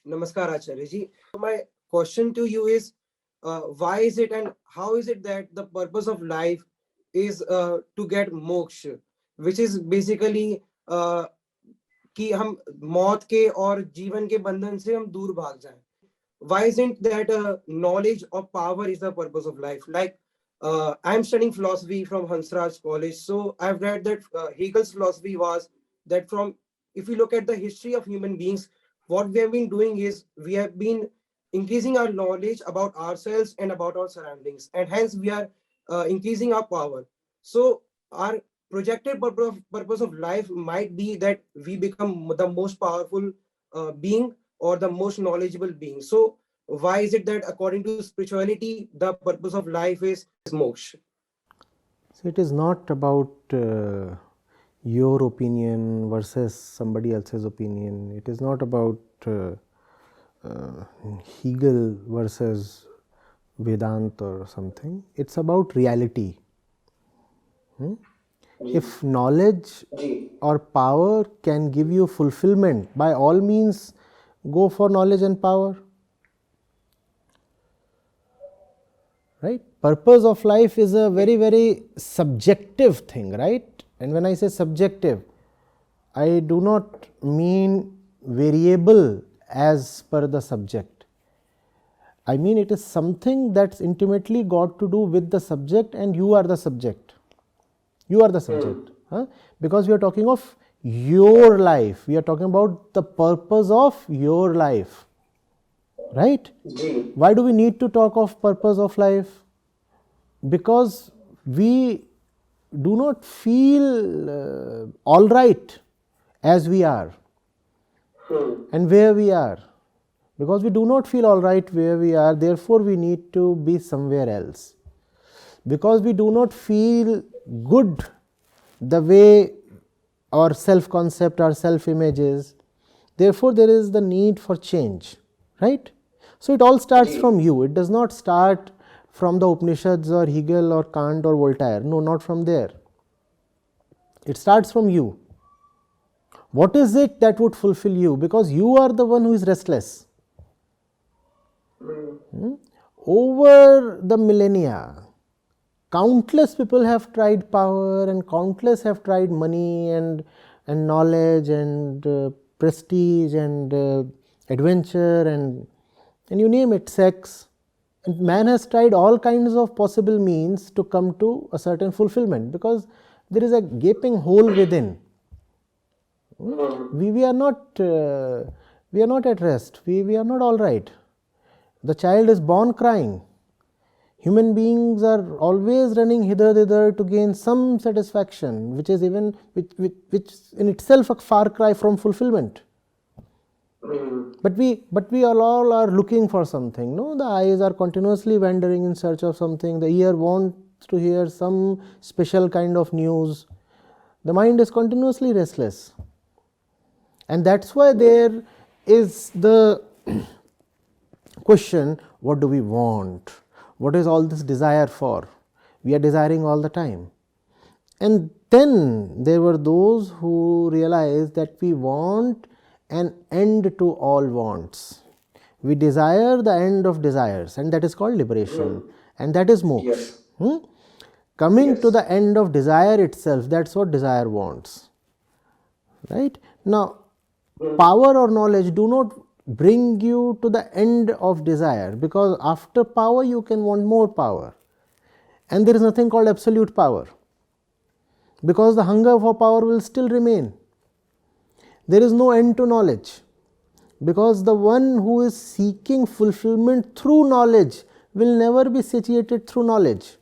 Namaskar, Acharya ji. My question to you is, why is it and how is it that the purpose of life is to get moksha, which is basically कि हम मौत के और जीवन के बंधन से हम दूर भाग जाएं. Why isn't that knowledge of power is the purpose of life? Like I'm studying philosophy from Hansraj College, so I've read that Hegel's philosophy was that from if you look at the history of human beings, what we have been doing is we have been increasing our knowledge about ourselves and about our surroundings, and hence we are increasing our power. So our projected purpose of life might be that we become the most powerful being or the most knowledgeable being. So why is it that according to spirituality, the purpose of life is moksha? So it is not about your opinion versus somebody else's opinion. It is not about Hegel versus Vedanta or something. It's about reality. If knowledge or power can give you fulfillment, by all means go for knowledge and power. Right? Purpose of life is a very, very subjective thing, right? And when I say subjective, I do not mean variable as per the subject. I mean it is something that's intimately got to do with the subject, and you are the subject. You are the subject. Because we are talking of your life. We are talking about the purpose of your life. Right? Why do we need to talk of purpose of life? Because we do not feel all right as we are and where we are. Because we do not feel all right where we are, therefore we need to be somewhere else. Because we do not feel good the way our self-concept, our self-image is, therefore there is the need for change. Right? So it all starts from you. It does not start from the Upanishads or Hegel or Kant or Voltaire. No, not from there. It starts from you. What is it that would fulfill you? Because you are the one who is restless. Over the millennia, countless people have tried power and countless have tried money and knowledge and prestige and adventure and you name it, sex. And man has tried all kinds of possible means to come to a certain fulfillment, because there is a gaping hole within. We are not at rest. We are not all right. The child is born crying. Human beings are always running hither thither to gain some satisfaction, which is even which in itself a far cry from fulfillment. But we all are looking for something. No, the eyes are continuously wandering in search of something. The ear wants to hear some special kind of news. The mind is continuously restless, and that's why there is the question: what do we want? What is all this desire for? We are desiring all the time. And then there were those who realized that we want an end to all wants. We desire the end of desires, and that is called liberation, and that is moksha. Coming to the end of desire itself, that's what desire wants. Right? Now, power or knowledge do not bring you to the end of desire, because after power you can want more power, and there is nothing called absolute power, because the hunger for power will still remain. There is no end to knowledge, because the one who is seeking fulfillment through knowledge will never be satiated through knowledge.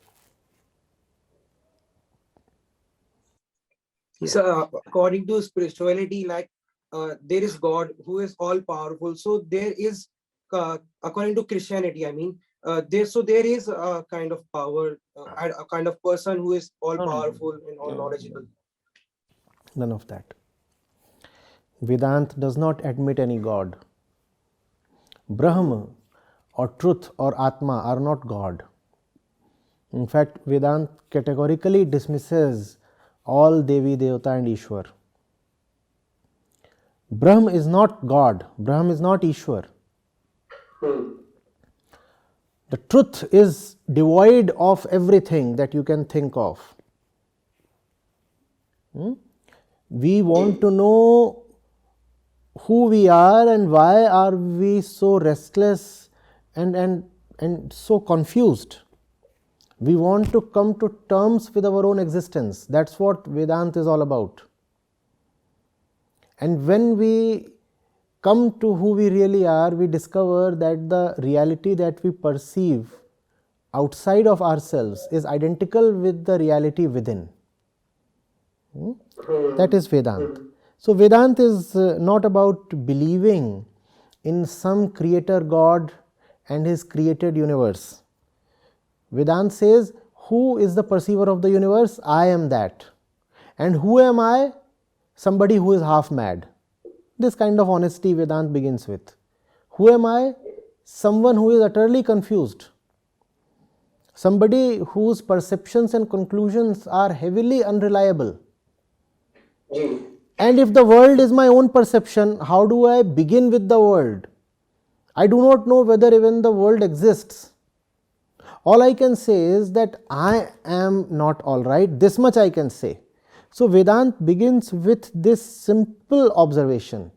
So, according to spirituality, like there is God who is all powerful. So there is, according to Christianity, I mean, there is a kind of power, a kind of person who is all powerful and all knowledgeable. None of that. Vedanta does not admit any God. Brahma or truth or Atma are not God. In fact, Vedanta categorically dismisses all Devi, Devata and Ishwar. Brahm is not God, Brahm is not Ishwar. The truth is devoid of everything that you can think of. We want to know who we are and why are we so restless and so confused. We want to come to terms with our own existence. That's what Vedanta is all about. And when we come to who we really are, we discover that the reality that we perceive outside of ourselves is identical with the reality within. That is Vedanta. So Vedanta is not about believing in some creator God and his created universe. Vedanta says, who is the perceiver of the universe? I am that. And who am I? Somebody who is half mad. This kind of honesty Vedanta begins with. Who am I? Someone who is utterly confused. Somebody whose perceptions and conclusions are heavily unreliable. And if the world is my own perception, how do I begin with the world? I do not know whether even the world exists. All I can say is that I am not all right. This much I can say. So Vedanta begins with this simple observation.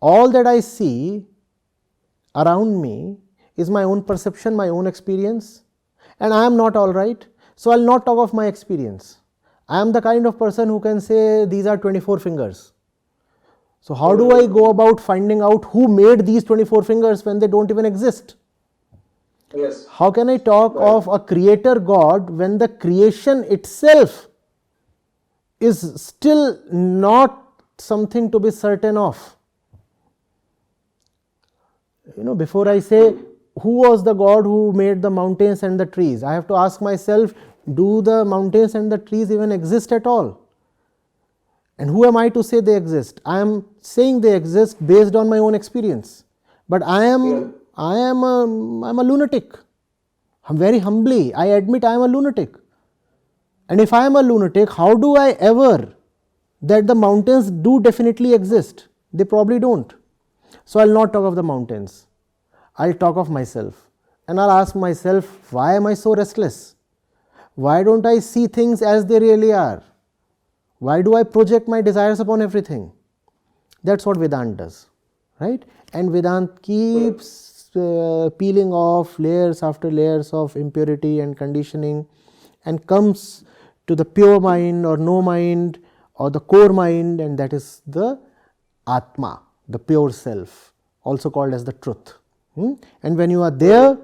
All that I see around me is my own perception, my own experience, and I am not all right. So I will not talk of my experience. I am the kind of person who can say these are 24 fingers. So how do I go about finding out who made these 24 fingers when they don't even exist? Yes. How can I talk of a creator God when the creation itself is still not something to be certain of? Before I say who was the God who made the mountains and the trees, I have to ask myself, do the mountains and the trees even exist at all? And who am I to say they exist? I am saying they exist based on my own experience. But I'm a lunatic. Very humbly, I admit I am a lunatic. And if I am a lunatic, how do I ever that the mountains do definitely exist? They probably don't. So I'll not talk of the mountains. I'll talk of myself. And I'll ask myself, why am I so restless? Why don't I see things as they really are? Why do I project my desires upon everything? That's what Vedanta does, right? And Vedanta keeps peeling off layers after layers of impurity and conditioning and comes to the pure mind or no mind or the core mind, and that is the Atma, the pure self, also called as the truth. And when you are there,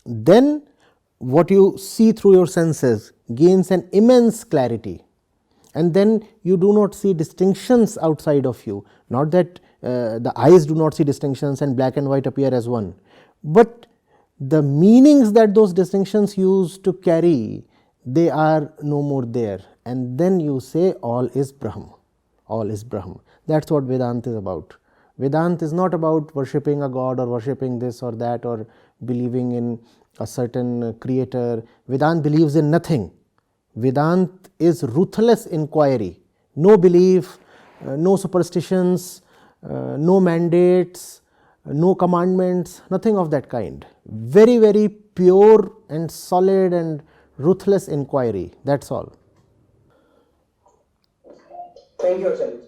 then what you see through your senses gains an immense clarity. And then you do not see distinctions outside of you. Not that the eyes do not see distinctions and black and white appear as one. But the meanings that those distinctions used to carry, they are no more there. And then you say all is Brahm. All is Brahm. That's what Vedanta is about. Vedanta is not about worshipping a god or worshipping this or that or believing in a certain creator. Vedanta believes in nothing. Vedanta is ruthless inquiry. No belief, no superstitions, no mandates, no commandments, nothing of that kind. Very, very pure and solid and ruthless inquiry. That's all. Thank you, Acharya.